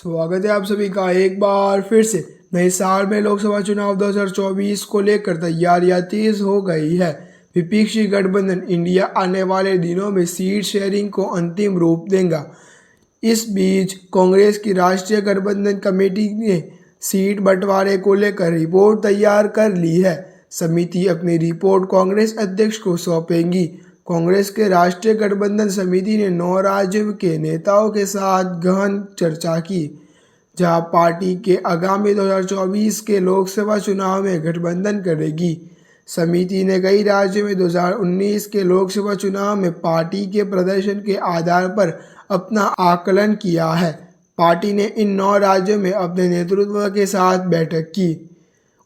स्वागत है आप सभी का एक बार फिर से नए साल में। लोकसभा चुनाव 2024 को लेकर तैयारियां तेज हो गई है। विपक्षी गठबंधन इंडिया आने वाले दिनों में सीट शेयरिंग को अंतिम रूप देगा। इस बीच कांग्रेस की राष्ट्रीय गठबंधन कमेटी ने सीट बंटवारे को लेकर रिपोर्ट तैयार कर ली है। समिति अपनी रिपोर्ट कांग्रेस अध्यक्ष को सौंपेगी। कांग्रेस के राष्ट्रीय गठबंधन समिति ने 9 राज्यों के नेताओं के साथ गहन चर्चा की, जहां पार्टी के आगामी 2024 के लोकसभा चुनाव में गठबंधन करेगी। समिति ने कई राज्यों में 2019 के लोकसभा चुनाव में पार्टी के प्रदर्शन के आधार पर अपना आकलन किया है। पार्टी ने इन 9 राज्यों में अपने नेतृत्व के साथ बैठक की।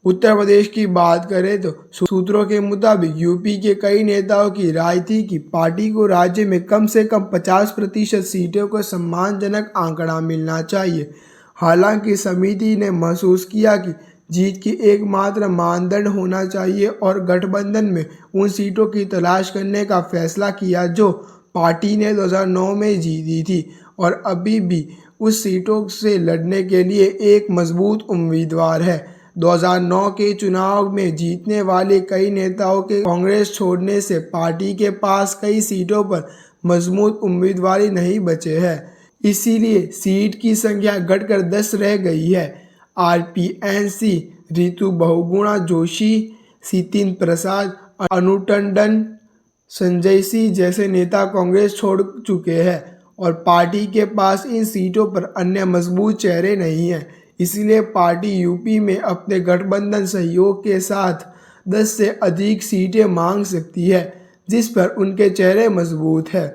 उत्तर प्रदेश की बात करें तो सूत्रों के मुताबिक यूपी के कई नेताओं की राय थी कि पार्टी को राज्य में कम से कम 50% सीटों को सम्मानजनक आंकड़ा मिलना चाहिए। हालांकि समिति ने महसूस किया कि जीत की एकमात्र मानदंड होना चाहिए और गठबंधन में उन सीटों की तलाश करने का फैसला किया जो पार्टी ने 2009 में जीती थी और अभी भी उस सीटों से लड़ने के लिए एक मजबूत उम्मीदवार है। 2009 के चुनाव में जीतने वाले कई नेताओं के कांग्रेस छोड़ने से पार्टी के पास कई सीटों पर मजबूत उम्मीदवार नहीं बचे हैं। इसीलिए सीट की संख्या घटकर 10 रह गई है। आरपीएनसी, रितु बहुगुणा जोशी, सितिन प्रसाद, अनु टंडन, संजय सिंह जैसे नेता कांग्रेस छोड़ चुके हैं और पार्टी के पास इन सीटों पर अन्य मजबूत चेहरे नहीं हैं। इसलिए पार्टी यूपी में अपने गठबंधन सहयोग के साथ 10 से अधिक सीटें मांग सकती है, जिस पर उनके चेहरे मजबूत हैं।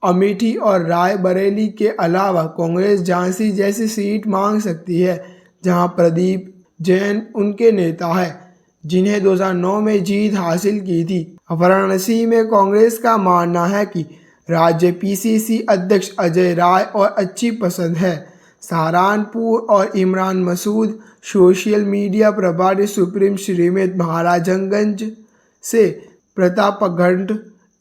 अमेठी और रायबरेली के अलावा कांग्रेस झांसी जैसी सीट मांग सकती है, जहां प्रदीप जैन उनके नेता हैं, जिन्हें 2009 में जीत हासिल की थी। वाराणसी में कांग्रेस का मानना है कि राज्य पीसीसी अध्यक्ष अजय राय और अच्छी पसंद है। सहारनपुर और इमरान मसूद सोशल मीडिया प्रभारी सुप्रीम श्रीमती महाराजगंज से प्रतापगढ़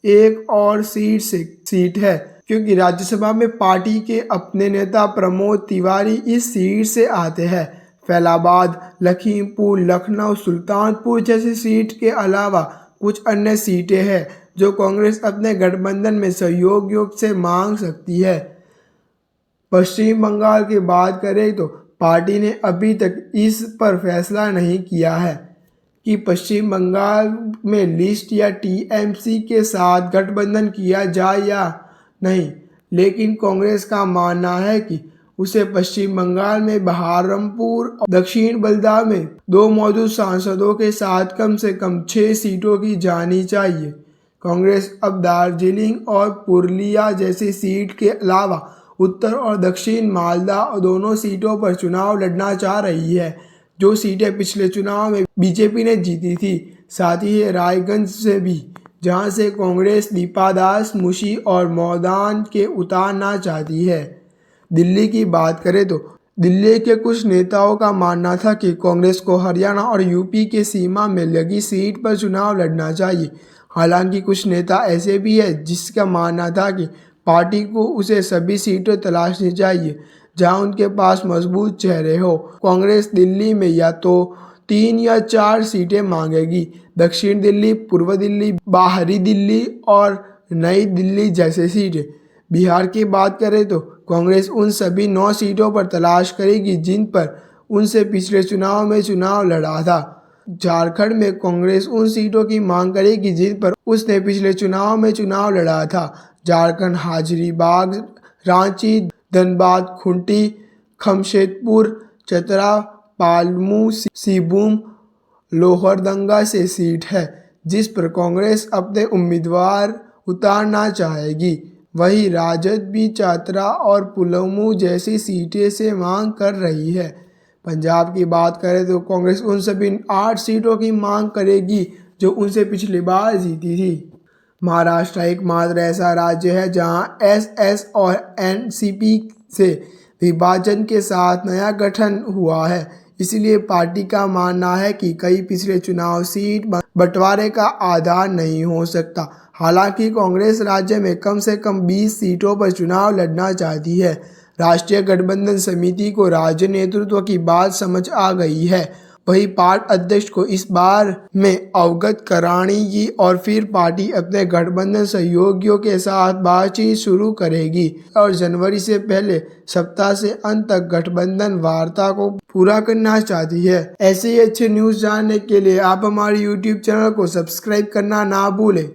एक और सीट है, क्योंकि राज्यसभा में पार्टी के अपने नेता प्रमोद तिवारी इस सीट से आते हैं। फैलाबाद, लखीमपुर, लखनऊ, सुल्तानपुर जैसी सीट के अलावा कुछ अन्य सीटें हैं जो कांग्रेस अपने गठबंधन में सहयोग से मांग सकती है। पश्चिम बंगाल की बात करें तो पार्टी ने अभी तक इस पर फैसला नहीं किया है कि पश्चिम बंगाल में लिस्ट या टीएमसी के साथ गठबंधन किया जाए या नहीं, लेकिन कांग्रेस का मानना है कि उसे पश्चिम बंगाल में बहरमपुर और दक्षिण बल्दा में 2 मौजूद सांसदों के साथ कम से कम 6 सीटों की जानी चाहिए। कांग्रेस अब दार्जिलिंग और पुरुलिया जैसी सीट के अलावा उत्तर और दक्षिण मालदा और दोनों सीटों पर चुनाव लड़ना चाह रही है, जो सीटें पिछले चुनाव में बीजेपी ने जीती थी। साथ ही रायगंज से भी, जहां से कांग्रेस दीपादास मुशी और मौदान के उतारना चाहती है। दिल्ली की बात करें तो दिल्ली के कुछ नेताओं का मानना था कि कांग्रेस को हरियाणा और यूपी के सीमा में लगी सीट पर चुनाव लड़ना चाहिए। हालांकि कुछ नेता ऐसे भी हैं जिसका मानना था कि पार्टी को उसे सभी सीटें तलाशनी चाहिए जहां उनके पास मजबूत चेहरे हो। कांग्रेस दिल्ली में या तो 3 या 4 सीटें मांगेगी। दक्षिण दिल्ली, पूर्व दिल्ली, बाहरी दिल्ली और नई दिल्ली जैसे सीटें। बिहार की बात करें तो कांग्रेस उन सभी 9 सीटों पर तलाश करेगी जिन पर उनसे पिछले चुनाव में चुनाव लड़ा था। झारखंड में कांग्रेस उन सीटों की मांग करेगी जिन पर उसने पिछले चुनाव में चुनाव लड़ा था। झारखंड हजारीबाग, रांची, धनबाद, खूंटी, खमशेदपुर, चतरा, पालमू, सिबूम, लोहरदंगा से सीट है जिस पर कांग्रेस अपने उम्मीदवार उतारना चाहेगी। वहीं राजद भी चतरा और पलामू जैसी सीटें से मांग कर रही है। पंजाब की बात करें तो कांग्रेस उन सभी 8 सीटों की मांग करेगी जो उनसे पिछली बार जीती थी। महाराष्ट्र एकमात्र ऐसा राज्य है जहां एसएस और एनसीपी से विभाजन के साथ नया गठन हुआ है। इसलिए पार्टी का मानना है कि कई पिछले चुनाव सीट बंटवारे का आधार नहीं हो सकता। हालांकि कांग्रेस राज्य में कम से कम 20 सीटों पर चुनाव लड़ना चाहती है। राष्ट्रीय गठबंधन समिति को राज्य नेतृत्व की बात समझ आ गई है। वही पार्टी अध्यक्ष को इस बार में अवगत कराएगी और फिर पार्टी अपने गठबंधन सहयोगियों के साथ बातचीत शुरू करेगी और जनवरी से पहले सप्ताह से अंत तक गठबंधन वार्ता को पूरा करना चाहती है। ऐसे ही अच्छे न्यूज़ जानने के लिए आप हमारे YouTube चैनल को सब्सक्राइब करना ना भूलें।